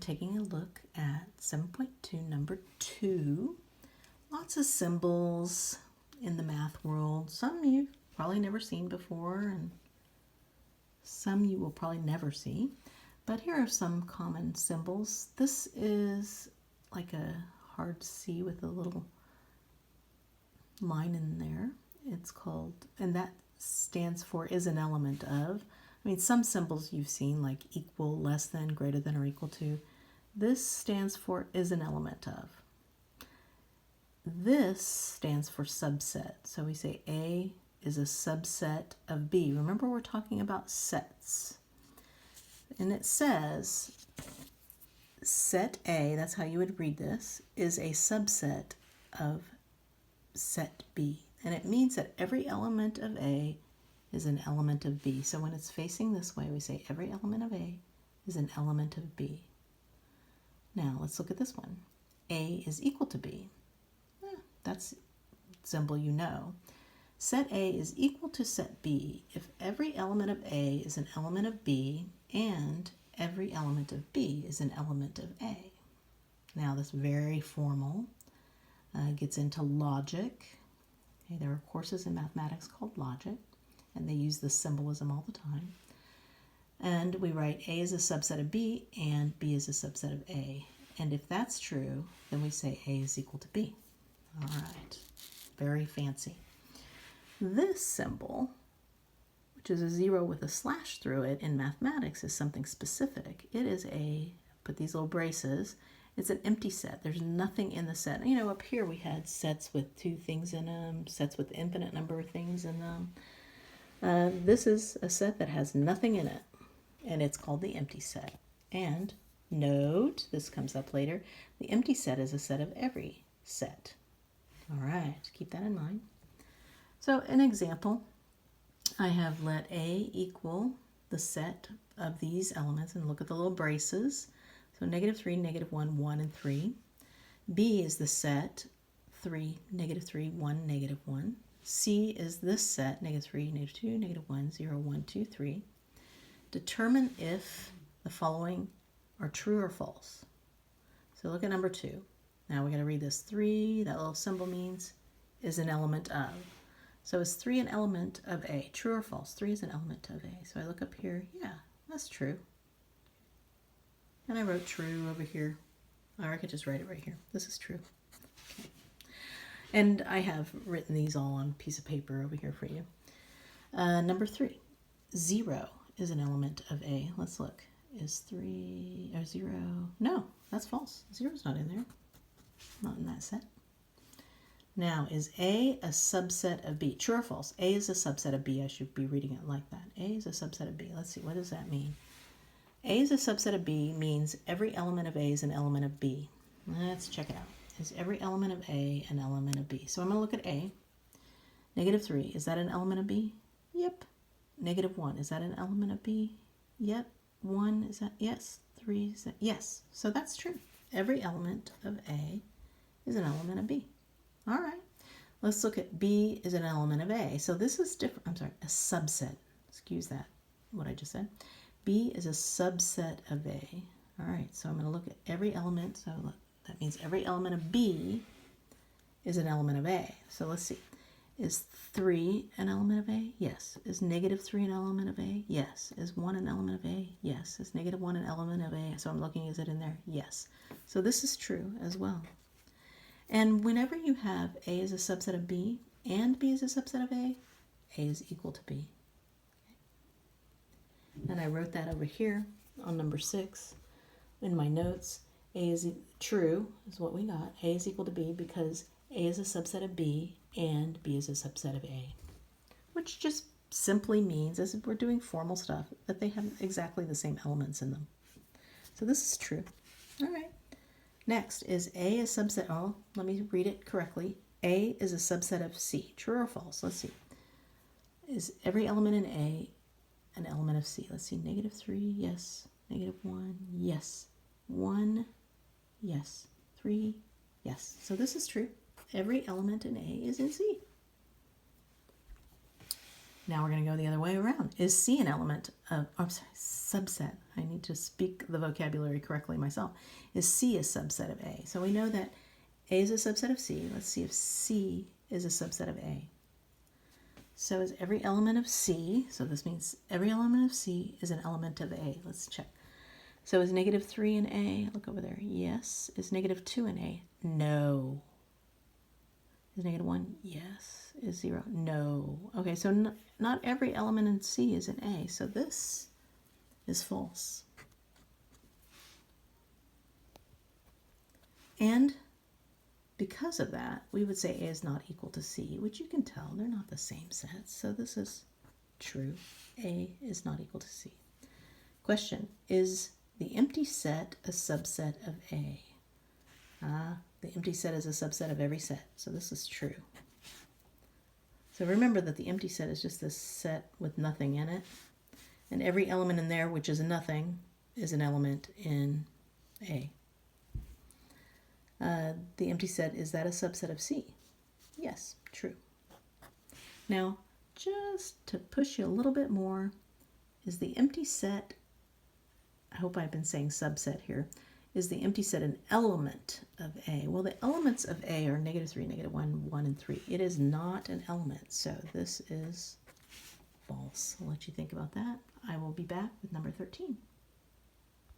taking a look at 7.2, number 2. Lots of symbols in the math world. Some you've probably never seen before, and some you will probably never see. But here are some common symbols. This is like a hard C with a little line in there. It's called, and that stands for is an element of. I mean, some symbols you've seen like equal, less than, greater than, or equal to. This stands for is an element of. This stands for subset. So we say A is a subset of B. Remember, we're talking about sets. And it says set A, that's how you would read this, is a subset of set B. And it means that every element of A is an element of B. So when it's facing this way, we say every element of A is an element of B. Now let's look at this one. A is equal to B. That's a symbol you know. Set A is equal to set B if every element of A is an element of B and every element of B is an element of A. Now that's very formal. Gets into logic. Okay, there are courses in mathematics called logic, and they use this symbolism all the time. And we write A is a subset of B and B is a subset of A. And if that's true, then we say A is equal to B. All right, very fancy. This symbol, which is a 0 with a slash through it in mathematics, is something specific. It is put these little braces, it's an empty set. There's nothing in the set. You know, up here we had sets with 2 things in them, sets with infinite number of things in them. This is a set that has nothing in it, and it's called the empty set. And note, this comes up later, the empty set is a set of every set. All right, keep that in mind. So an example, I have let A equal the set of these elements, and look at the little braces. So -3, -1, 1, and 3. B is the set 3, -3, 1, -1. C is this set, -3, -2, -1, 0, 1, 2, 3. Determine if the following are true or false. So look at number 2. Now we got to read this. 3, that little symbol means, is an element of. So is 3 an element of A? True or false? 3 is an element of A. So I look up here. Yeah, that's true. And I wrote true over here. Or I could just write it right here. This is true. Okay. And I have written these all on a piece of paper over here for you. Number 3, 0 is an element of A. Let's look. Is 3 or 0? No, that's false. 0 is not in there. Not in that set. Now, is A a subset of B? True or false? A is a subset of B. I should be reading it like that. A is a subset of B. Let's see, what does that mean? A is a subset of B means every element of A is an element of B. Let's check it out. Is every element of A an element of B? So I'm going to look at A. -3, is that an element of B? Yep. -1, is that an element of B? Yep. 1, is that? Yes. 3, is that? Yes. So that's true. Every element of A is an element of B. All right. Let's look at B is an element of A. So this is different. I'm sorry, a subset. Excuse that, what I just said. B is a subset of A. All right, so I'm going to look at every element. So look, that means every element of B is an element of A. So let's see. Is 3 an element of A? Yes. Is -3 an element of A? Yes. Is 1 an element of A? Yes. Is -1 an element of A? So I'm looking, is it in there? Yes. So this is true as well. And whenever you have A is a subset of B and B is a subset of A is equal to B. Okay. And I wrote that over here on number 6 in my notes. A is true is what we got. A is equal to B because A is a subset of B and B is a subset of A, which just simply means, as if we're doing formal stuff, that they have exactly the same elements in them. So this is true. All right. Next, is A a subset? Oh, let me read it correctly. A is a subset of C. True or false? Let's see. Is every element in A an element of C? Let's see. -3, yes. -1, yes. 1, yes. 3, yes. So this is true. Every element in A is in C. Now we're going to go the other way around. Is C an element of, oh, I'm sorry, subset. I need to speak the vocabulary correctly myself. Is C a subset of A? So we know that A is a subset of C. Let's see if C is a subset of A. So is every element of C, so this means every element of C is an element of A. Let's check. So is negative 3 in A? Look over there. Yes. Is negative 2 in A? No. Is negative 1? Yes. Is 0? No. Okay, so not every element in C is in A, so this is false. And because of that, we would say A is not equal to C, which you can tell they're not the same sets, so this is true. A is not equal to C. Question, is the empty set a subset of A? The empty set is a subset of every set, so this is true. So remember that the empty set is just this set with nothing in it, and every element in there, which is a nothing, is an element in A. The empty set, is that a subset of C? Yes, true. Now, just to push you a little bit more, is the empty set, I hope I've been saying subset here, is the empty set an element of A? Well, the elements of A are negative 3, negative 1, 1, and 3. It is not an element, so this is false. I'll let you think about that. I will be back with number 13.